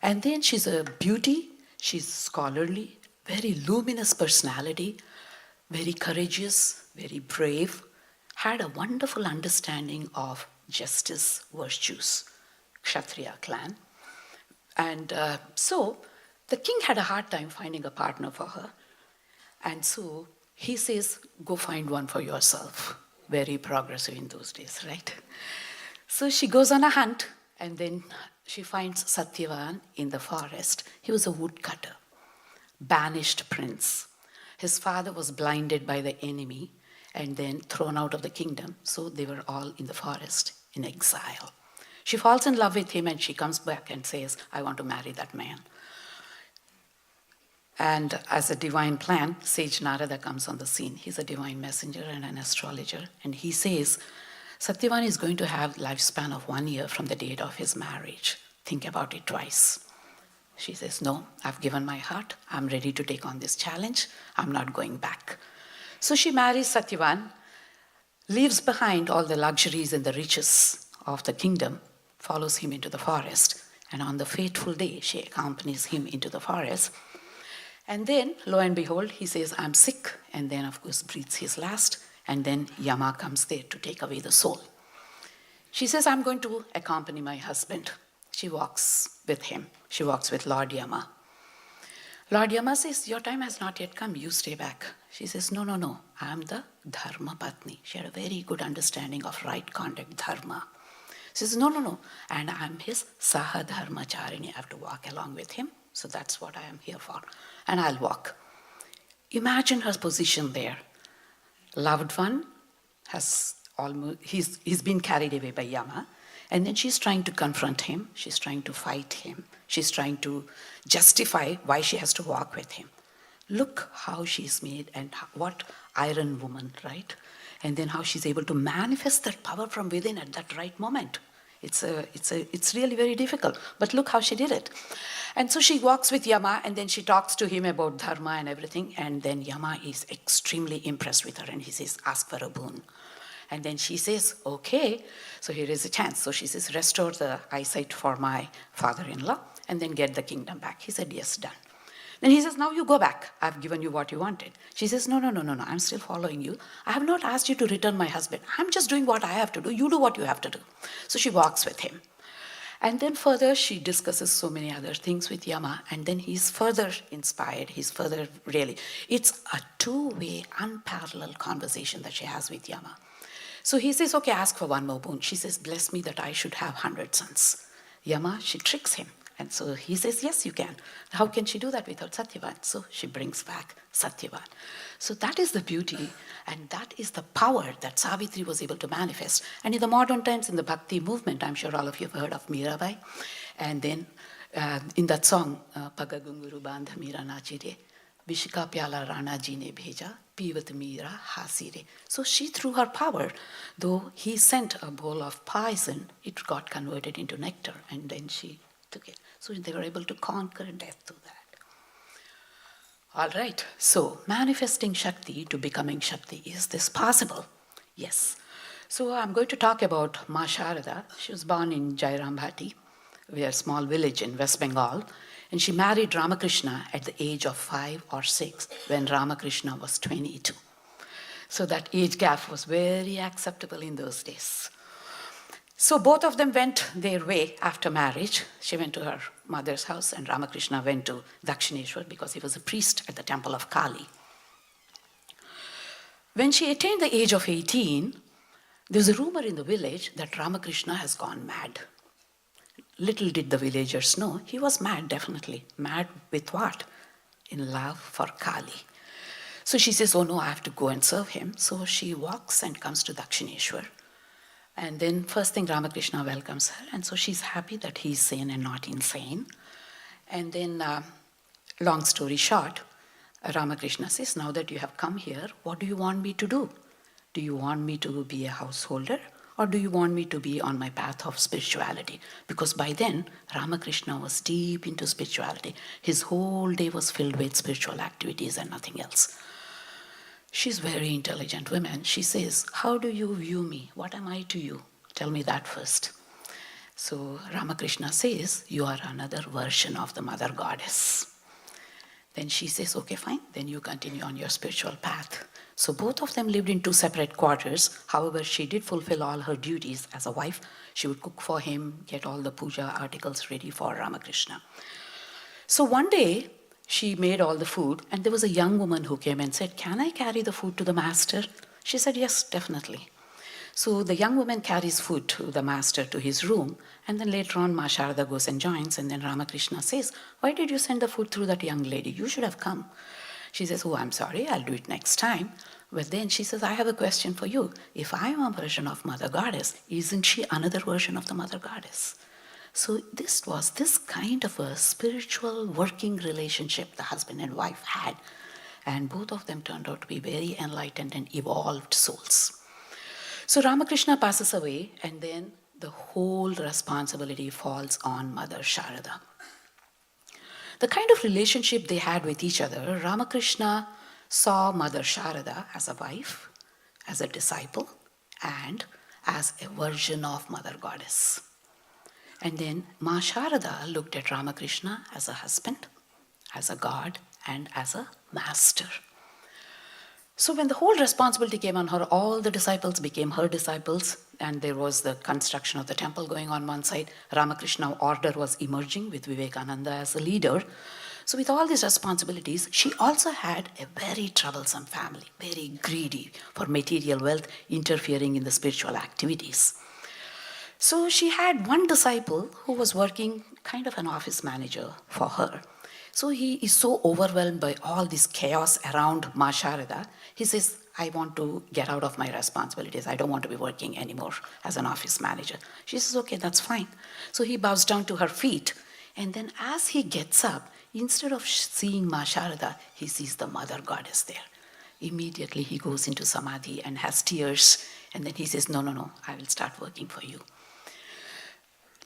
And then she's a beauty. She's scholarly, very luminous personality, very courageous, very brave, had a wonderful understanding of justice, virtues, Kshatriya clan. And so the king had a hard time finding a partner for her. And so he says, go find one for yourself. Very progressive in those days, right? So she goes on a hunt, and then she finds Satyavan in the forest. He was a woodcutter, banished prince. His father was blinded by the enemy and then thrown out of the kingdom. So they were all in the forest in exile. She falls in love with him and she comes back and says, I want to marry that man. And as a divine plan, Sage Narada comes on the scene. He's a divine messenger and an astrologer. And he says, Satyavan is going to have lifespan of 1 year from the date of his marriage. Think about it twice. She says, no, I've given my heart. I'm ready to take on this challenge. I'm not going back. So she marries Satyavan, leaves behind all the luxuries and the riches of the kingdom, follows him into the forest. And on the fateful day, she accompanies him into the forest. And then, lo and behold, he says, I'm sick. And then, of course, breathes his last. And then Yama comes there to take away the soul. She says, I'm going to accompany my husband. She walks with him. She walks with Lord Yama. Lord Yama says, your time has not yet come. You stay back. She says, no, no, no. I'm the Dharma Patni. She had a very good understanding of right conduct, Dharma. She says, no, no, no. And I'm his Saha Dharmacharini. I have to walk along with him. So that's what I am here for. And I'll walk. Imagine her position there. Loved one has almost, he's been carried away by Yama. And then she's trying to confront him. She's trying to fight him. She's trying to justify why she has to walk with him. Look how she's made and what iron woman, right? And then how she's able to manifest that power from within at that right moment. It's really very difficult. But look how she did it. And so she walks with Yama and then she talks to him about dharma and everything. And then Yama is extremely impressed with her and he says, ask for a boon. And then she says, okay, so here is a chance. So she says, restore the eyesight for my father-in-law and then get the kingdom back. He said, yes, done. Then he says, now you go back. I've given you what you wanted. She says, no, no, no, no, no. I'm still following you. I have not asked you to return my husband. I'm just doing what I have to do. You do what you have to do. So she walks with him. And then further, she discusses so many other things with Yama. And then he's further inspired. He's further really. It's a two-way, unparalleled conversation that she has with Yama. So he says, okay, ask for one more boon. She says, bless me that I should have 100 sons. Yama, she tricks him. And so he says, yes, you can. How can she do that without Satyavan? So she brings back Satyavan. So that is the beauty, and that is the power that Savitri was able to manifest. And in the modern times, in the Bhakti movement, I'm sure all of you have heard of Mirabai. And then in that song, Pagagunguru Bandha Mira Nachire, Vishika Pyala Rana Ji ne bheja, Pivat Mira Hasire. So she, through her power, though he sent a bowl of poison, it got converted into nectar, and then she took it. So they were able to conquer death through that. All right, so manifesting Shakti to becoming Shakti, is this possible? Yes. So I'm going to talk about Ma Sharada. She was born in Jairambhati, a small village in West Bengal, and she married Ramakrishna at the age of 5 or 6 when Ramakrishna was 22. So that age gap was very acceptable in those days. So both of them went their way after marriage. She went to her mother's house, and Ramakrishna went to Dakshineshwar because he was a priest at the temple of Kali. When she attained the age of 18, there's a rumor in the village that Ramakrishna has gone mad. Little did the villagers know, he was mad, definitely. Mad with what? In love for Kali. So she says, oh no, I have to go and serve him. So she walks and comes to Dakshineshwar. And then first thing, Ramakrishna welcomes her. And so she's happy that he's sane and not insane. And then, long story short, Ramakrishna says, now that you have come here, what do you want me to do? Do you want me to be a householder? Or do you want me to be on my path of spirituality? Because by then, Ramakrishna was deep into spirituality. His whole day was filled with spiritual activities and nothing else. She's a very intelligent woman. She says, how do you view me? What am I to you? Tell me that first. So Ramakrishna says, you are another version of the mother goddess. Then she says, okay, fine. Then you continue on your spiritual path. So both of them lived in 2 separate quarters. However, she did fulfill all her duties as a wife. She would cook for him, get all the puja articles ready for Ramakrishna. So one day, she made all the food, and there was a young woman who came and said, can I carry the food to the master? She said, yes, definitely. So the young woman carries food to the master to his room, and then later on, Ma Sharada goes and joins, and then Ramakrishna says, why did you send the food through that young lady? You should have come. She says, oh, I'm sorry, I'll do it next time. But then she says, I have a question for you. If I'm a version of Mother Goddess, isn't she another version of the Mother Goddess? So this was this kind of a spiritual working relationship the husband and wife had. And both of them turned out to be very enlightened and evolved souls. So Ramakrishna passes away, and then the whole responsibility falls on Mother Sharada. The kind of relationship they had with each other, Ramakrishna saw Mother Sharada as a wife, as a disciple, and as a version of Mother Goddess. And then Ma Sharada looked at Ramakrishna as a husband, as a god, and as a master. So when the whole responsibility came on her, all the disciples became her disciples, and there was the construction of the temple going on one side. Ramakrishna order was emerging with Vivekananda as a leader. So with all these responsibilities, she also had a very troublesome family, very greedy for material wealth, interfering in the spiritual activities. So she had one disciple who was working kind of an office manager for her. So he is so overwhelmed by all this chaos around Ma Sharada. He says, I want to get out of my responsibilities. I don't want to be working anymore as an office manager. She says, okay, that's fine. So he bows down to her feet. And then as he gets up, instead of seeing Ma Sharada, he sees the Mother Goddess there. Immediately he goes into samadhi and has tears. And then he says, no, I will start working for you.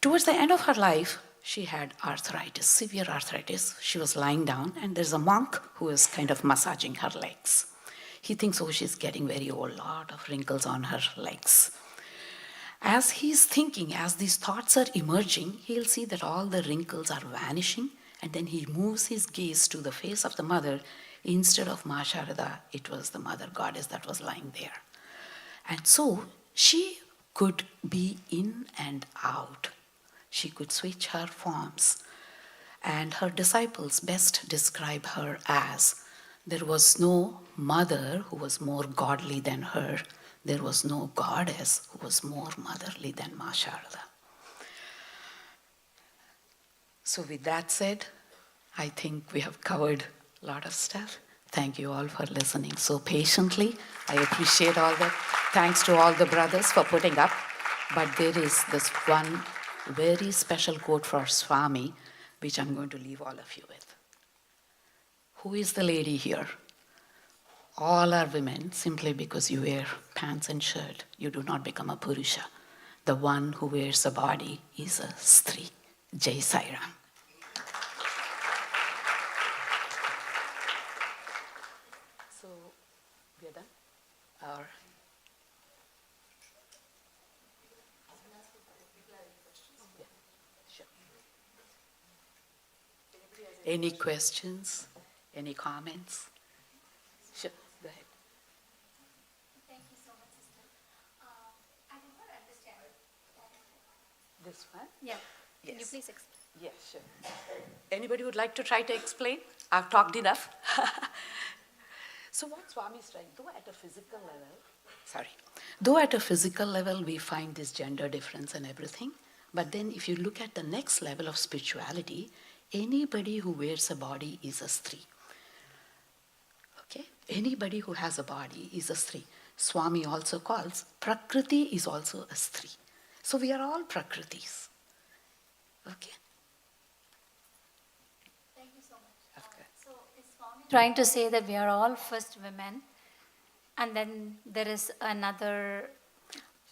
Towards the end of her life, she had arthritis, severe arthritis. She was lying down, and there's a monk who was kind of massaging her legs. He thinks, oh, she's getting very old, a lot of wrinkles on her legs. As he's thinking, as these thoughts are emerging, he'll see that all the wrinkles are vanishing, and then he moves his gaze to the face of the mother. Instead of Ma Sharada, it was the Mother Goddess that was lying there. And so she could be in and out. She could switch her forms. And her disciples best describe her as, there was no mother who was more godly than her. there was no goddess who was more motherly than Ma Sharda. So with that said, I think we have covered a lot of stuff. Thank you all for listening so patiently. I appreciate all that. Thanks to all the brothers for putting up. But there is this one very special quote for Swami, which I'm going to leave all of you with. Who is the lady here? All are women. Simply because you wear pants and shirt, you do not become a Purusha. The one who wears a body is a Stri. Jai Sai Ram. So, we are done? Or yeah, sure. Any questions? Any comments? Sure, go ahead. Thank you so much, sister. I did not understand. This one? Yeah. Can you Yes. please explain? Yes, sure. Anybody would like to try to explain? I've talked enough. So what Swami is trying, though at a physical level, we find this gender difference and everything, but then if you look at the next level of spirituality, anybody who wears a body is a Stri. Okay? Anybody who has a body is a Stri. Swami also calls, Prakriti is also a Stri. So we are all Prakritis. Okay? Thank you so much. Of course. So is Swami trying to say that we are all first women, and then there is another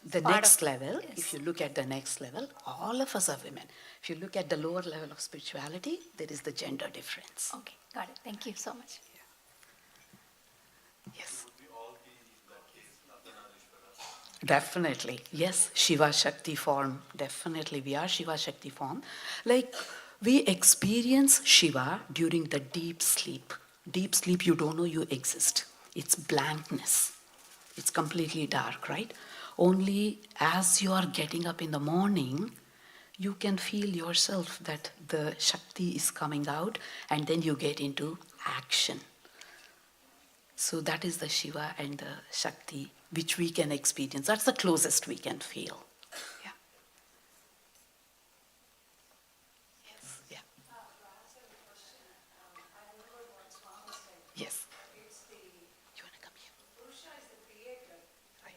The part next of- level, yes. if you look at the next level, all of us are women. If you look at the lower level of spirituality, there is the gender difference. Okay, got it. Thank you so much. Yes. Definitely. Yes, Shiva Shakti form. Definitely, we are Shiva Shakti form. Like, we experience Shiva during the deep sleep. Deep sleep, you don't know you exist. It's blankness. It's completely dark, right? Only as you are getting up in the morning, you can feel yourself that the Shakti is coming out, and then you get into action. So that is the Shiva and the Shakti which we can experience. That's the closest we can feel. Yeah. Yes. Yeah. Yes. You want to come here? Right.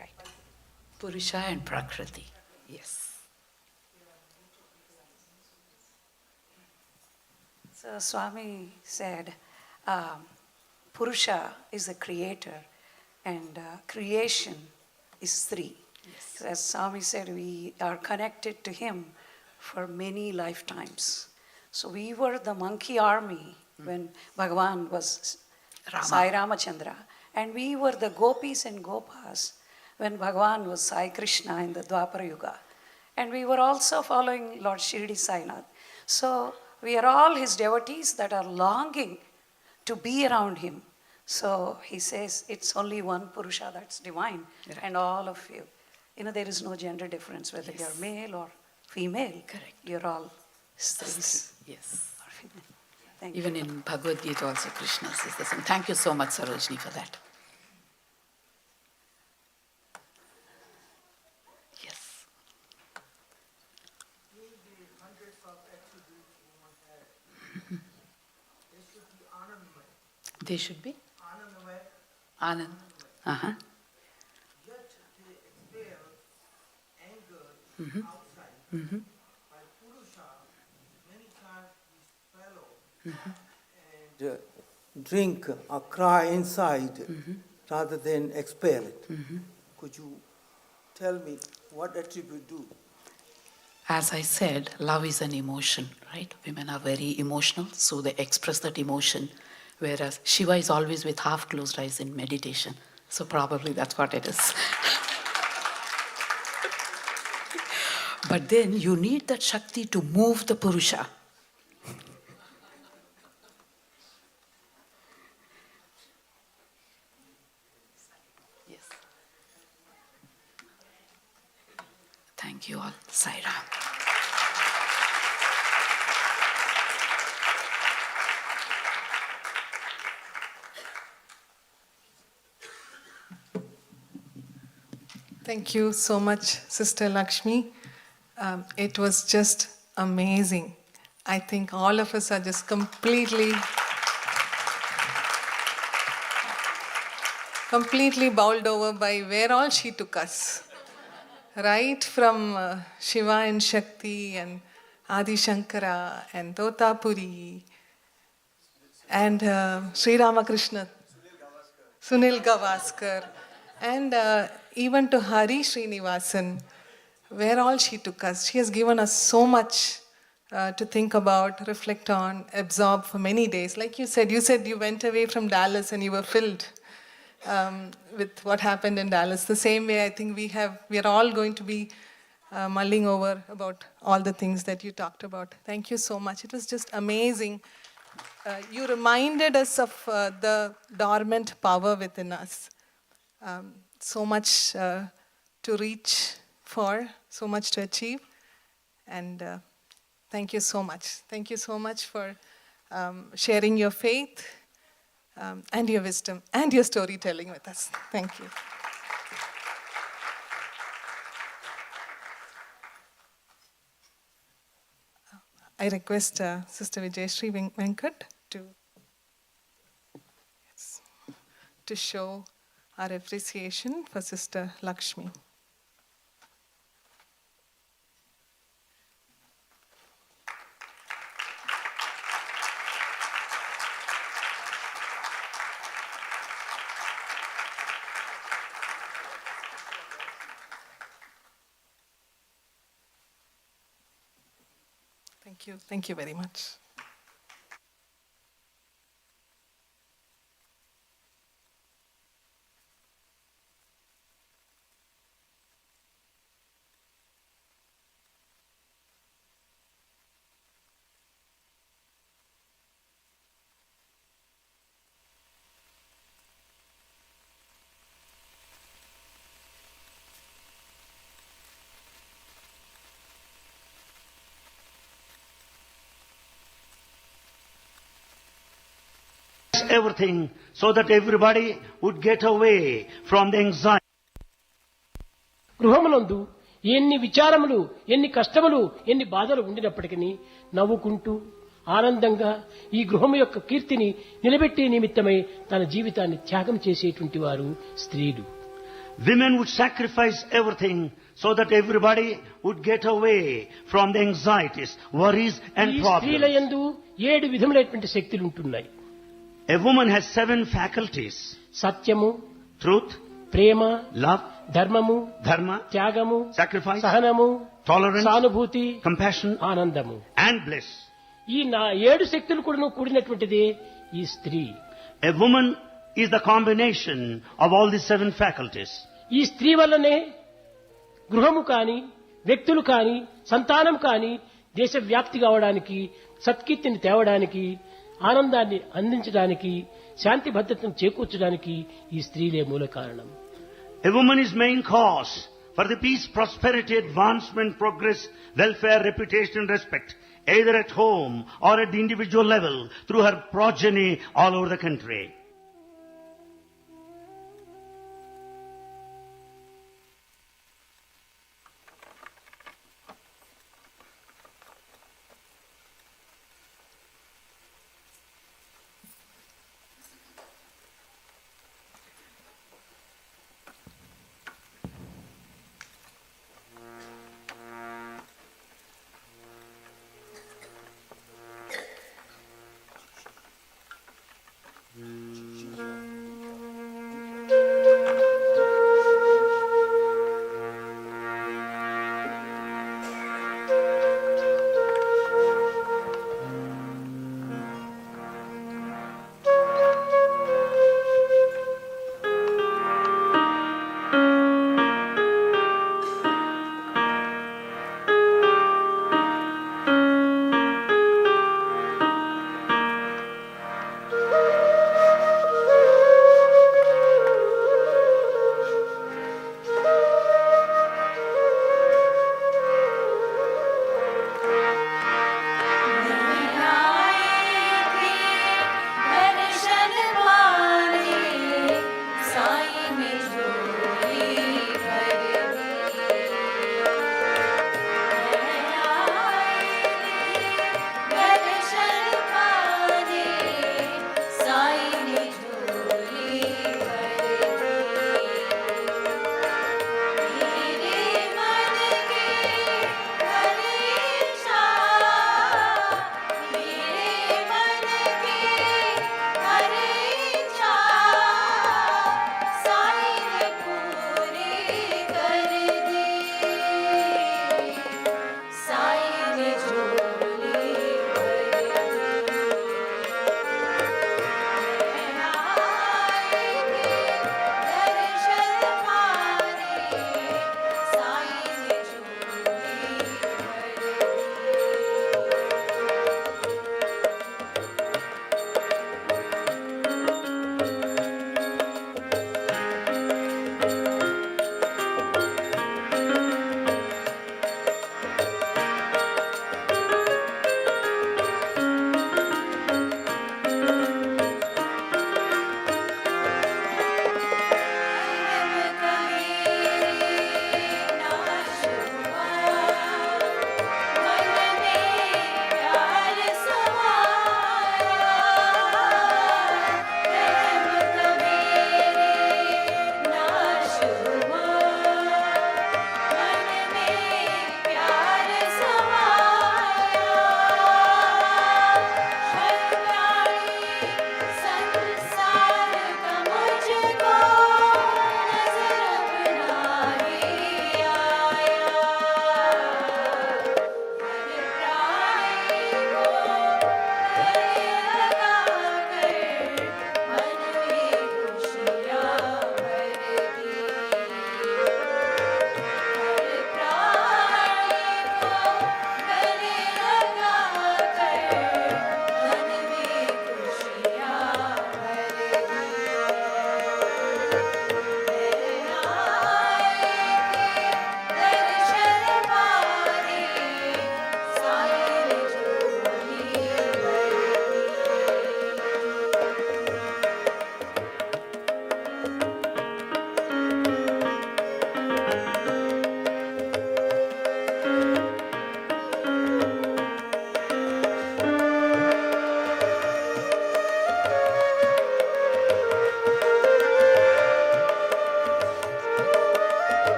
Right. Purusha and Prakriti. Yes. So Swami said, Purusha is the creator and creation is three. Yes. So as Swami said, we are connected to him for many lifetimes. So we were the monkey army when Bhagavan was Rama. Sai Ramachandra, and we were the gopis and gopas when Bhagavan was Sai Krishna in the Dwapara Yuga. And we were also following Lord Shirdi Sainath. So we are all his devotees that are longing to be around him. So he says it's only one Purusha that's divine, Right. and all of you. There is no gender difference whether Yes. you're male or female. Correct. You're all Stris Yes. or female. Thank Even you. in Bhagavad Gita also Krishna says the same. Thank you so much, Sarojini, for that. Yes. They should be? Anand. Uh-huh. Yet they expel anger outside. While Purusha, many times is fallow and drink or cry inside rather than expel it. Could you tell me what attribute do? As I said, love is an emotion, right? Women are very emotional, so they express that emotion. Whereas Shiva is always with half closed eyes in meditation. So probably that's what it is. But then you need that Shakti to move the Purusha. Yes. Thank you all. Sai Ram. Thank you so much, Sister Lakshmi. It was just amazing. I think all of us are just completely bowled over by where all she took us. Right from Shiva and Shakti and Adi Shankara and Totapuri and Sri Ramakrishna, Sunil Gavaskar, and even to Hari Srinivasan, where all she took us. She has given us so much to think about, reflect on, absorb for many days. Like you said you went away from Dallas and you were filled with what happened in Dallas. The same way I think we are all going to be mulling over about all the things that you talked about. Thank you so much. It was just amazing. You reminded us of the dormant power within us. So much to reach for, so much to achieve. And thank you so much. Thank you so much for sharing your faith and your wisdom and your storytelling with us. Thank you. I request Sister Vijayashree Venkat to show our appreciation for Sister Lakshmi. Thank you. Thank you very much. Everything so that everybody would get away from the anxiety. గృహములందు ఎన్ని విచారములు, ఎన్ని కష్టములు, ఎన్ని బాధలు ఉండినప్పటికీ నవ్వుకుంటూ ఆనందంగా ఈ గృహము యొక్క కీర్తిని నిలబెట్టే నిమిత్తమై తన జీవితాన్ని త్యాగం చేసేటువంటి వారు స్త్రీలు. Women would sacrifice everything so that everybody would get away from the anxieties, worries and ఈ problems. స్త్రీల యందు 7 విధములైనటువంటి శక్తులు ఉంటున్నాయి. A woman has 7 faculties: సత్యము, truth, ప్రేమ, love, ధర్మము, dharma, త్యాగము, sacrifice, సహనము, tolerance, సానుభూతి, compassion ఆనందము. and bliss. ఈ 7 శక్తులు కూడా కూడినటువంటిదే ఈ స్త్రీ. A woman is the combination of all these 7 faculties. ఈ స్త్రీ వల్లనే గృహము కాని, వ్యక్తులు కాని, సంతానం కాని దేశవ్యాప్తి కావడానికి, సత్కీర్తిని తేవడానికి, ఆనందాన్ని అందించడానికి, శాంతి భద్రతను చేకూర్చడానికి ఈ స్త్రీలే మూల కారణం. A woman is main cause for the peace, prosperity, advancement, progress, welfare, reputation and respect, either at home or at the individual level, through her progeny all over the country.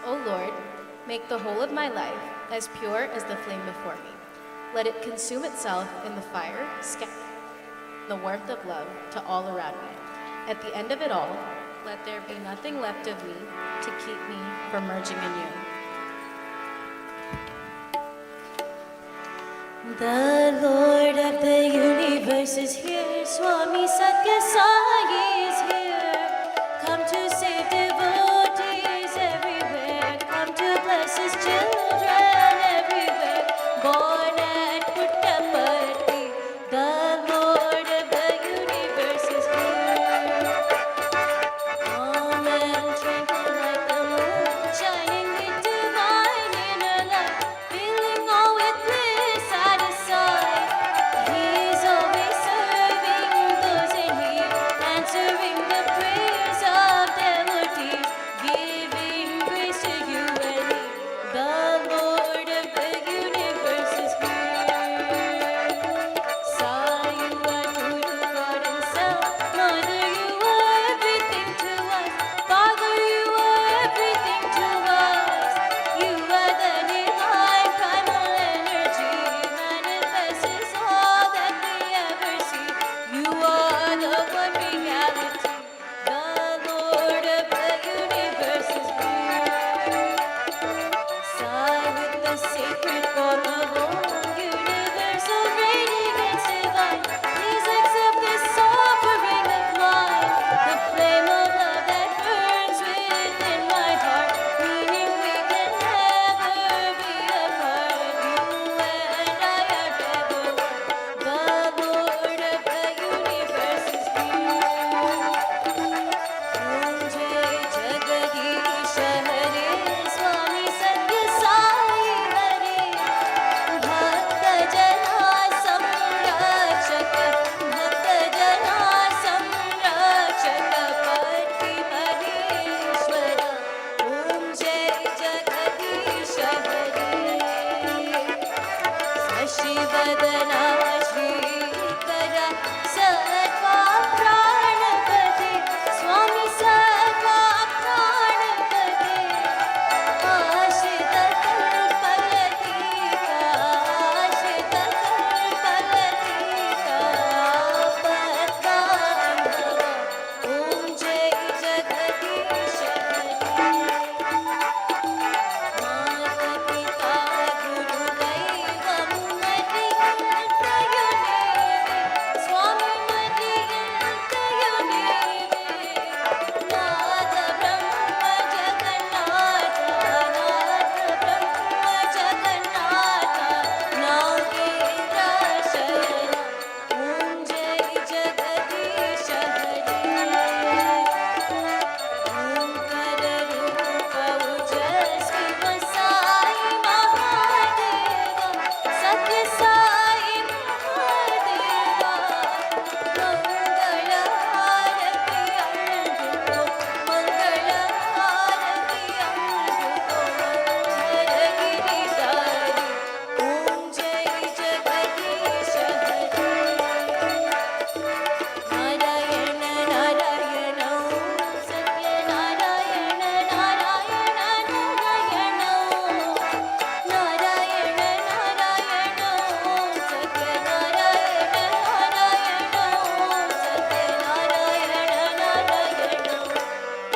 O Lord, make the whole of my life as pure as the flame before me. Let it consume itself in the fire, the warmth of love to all around me. At the end of it all, let there be nothing left of me to keep me from merging in you. The Lord of the universe is here, Swami Satya Sai is here. Come to save devotees everywhere, come to bless his children everywhere. Born at Puttaparthi, the Lord of the universe is here. Calm and tranquil like the moon, shining with divine inner light, filling all with bliss satisfied. He's always serving those in need, answering the prayers of devotees, giving grace to you and me. The Lord of the universe is here. Sai, you are true to God Himself. Mother, you are everything to us. Father, you are everything to us. You are the divine primal energy, manifests all that we ever see. You are the one reality. The Lord of the universe is here. Sigh with the sacred form of all universal radiance divine. Please accept this offering of mine, the flame of love that burns within my heart, meaning we can never be apart. You and I are ever one. The Lord of the universe is here. Om Jai Jagadish Hare, Swami Satya Sai Hare. Bhakta Jana Samrakshak, Bhakta Jana Samrakshak, Pati Parishwara. Om Jai Jagadish Hare. Shashivadana Shrikara Sarva Pranapati, Swami Sarva Pranapati. Ashita Kalpalatika, Ashita Kalpalatika, Padmanabhava. Om Jai Jagadish Hare. Mata Pita Guru Daivam Madhyantayaneve, Swami Madhyantayaneve. Nada Brahma Jagannatha, Nada Brahma Jagannatha, Nagendra Shayana. Om Jai Jagadish Hare. Omkar Rupa Ujasvi Sai Mahadeva, Satya Sai Mahadeva. Mangala Harati Anjuko, Mangala Harati Anjuko, Mangal Giridhari. Om Jai Jagadish Hare. Narayana Narayana Satya Narayana Narayana Narayana Narayana Narayana Satya Narayana Narayana Satya Narayana Narayana.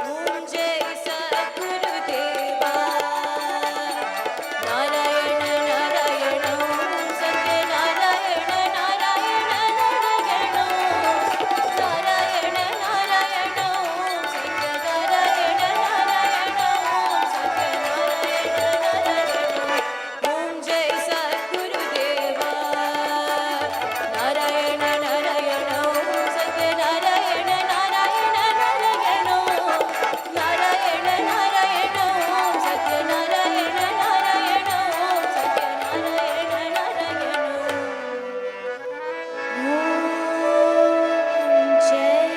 Om Jai Sadgurudeva. Narayana Narayana Satya Narayana Narayana Narayana. Narayana Narayana Satya Narayana Narayana Satya Narayana Narayana. Om Jai Sadgurudeva. Narayana Narayana Satya Narayana Narayana Narayana. Narayana Narayana Satya Narayana Narayana Satya Narayana Narayana. Om Jai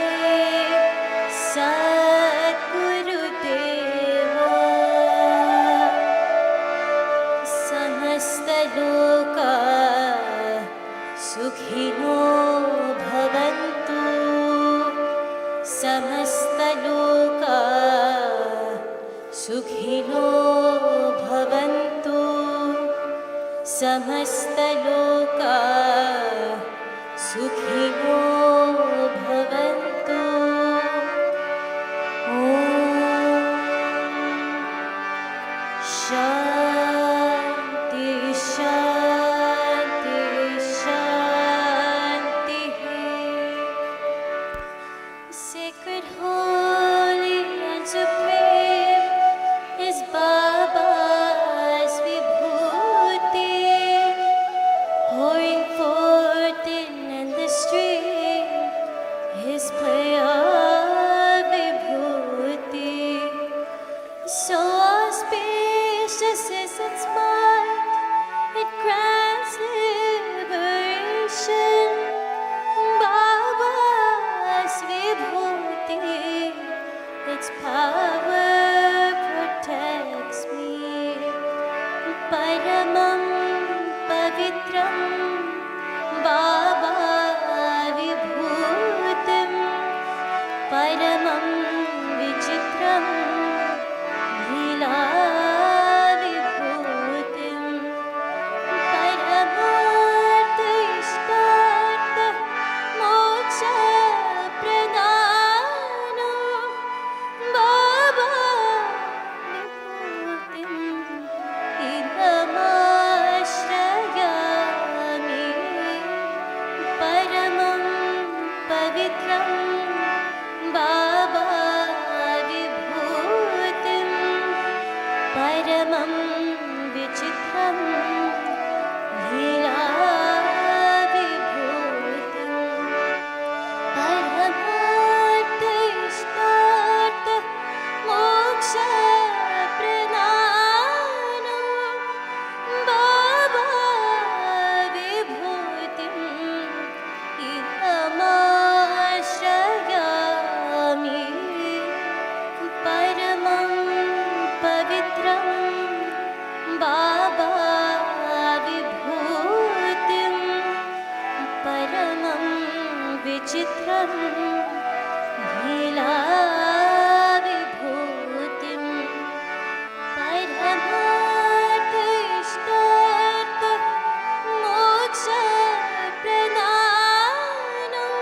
Sadgurudeva. Samastaloka Sukhino Bhavantu. Samastaloka Sukhino समस्तलोका सुखिनो भवन्तु। ॐ शान्ति शान्ति शान्तिः। Sacred, holy and supreme is Baba's Vibhuti, pouring forth in the stream his play of Vibhuti. So auspicious is its might, it grants liberation. Baba's Vibhuti, its power protects me. Paramam pavitram Baba Vibhutim, Paramam vichitram Leela Vibhutim, Paramartha Ishtartha Moksha Pradhanam Baba Vibhutim Idamashrayami. Paramam pavitram Baba Vibhutim, Paramam vichitram Leela Vibhutim, Paramartha Ishtartha Moksha Pradhanam Baba Vibhutim Idamashrayami. Paramam pavitram Baba Vibhutim, Paramam vichitram Leela Vibhutim, Paramartha Ishtartha Moksha Pradhanam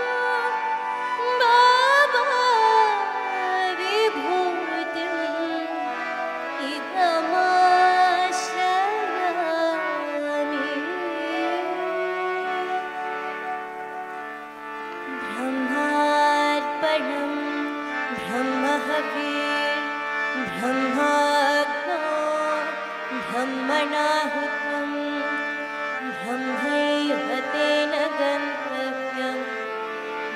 Baba Vibhutim Idamashrayami. Brahmarpanam Brahmahvir Brahmagno Brahmanahutam Brahmaivhatena Ganthavyam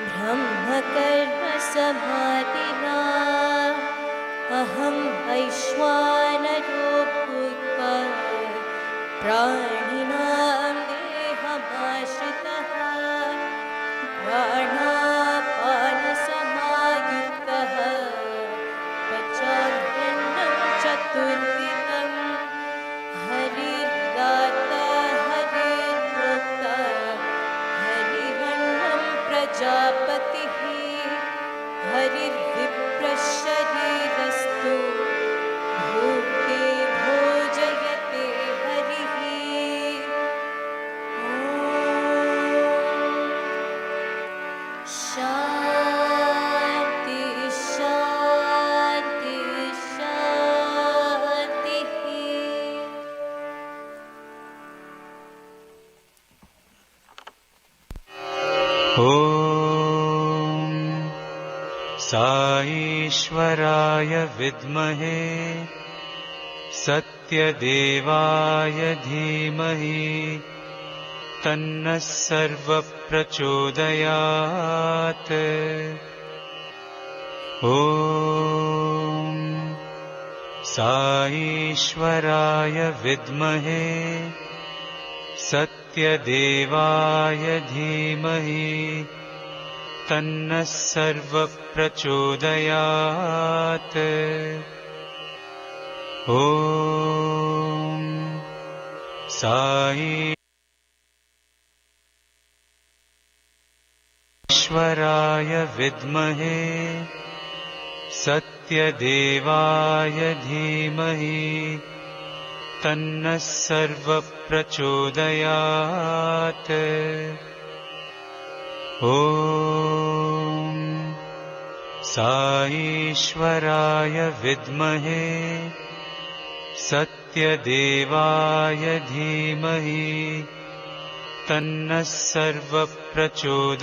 Brahmakarma Samadhina Aham Aishwanaro Bhutva Praninam Dehamashritah Pranapanasamaयुक्तः पचान्यन्नं चतुर्विधं हरिर्दाता हरिर्भोक्ता हरिरन्नं प्रजापतिः हरिर्विप्रशरीरस्तु भूते भोजयते हरिः। शान्ति शान्ति शान्तिः। ॐ साईश्वराय विद्महे सत्यदेवाय धीमहि तन्नः सर्वप्रचोदयात्। ॐ साईश्वराय विद्महे सत्यदेवाय धीमहि तन्नः सर्वप्रचोदयात्। ॐ साईश्वराय विद्महे सत्यदेवाय धीमहि तन्नः सर्वप्रचोदयात्। ॐ साईश्वराय विद्महे सत्यदेवाय धीमहि तन्नः सर्वप्रचोदयात्।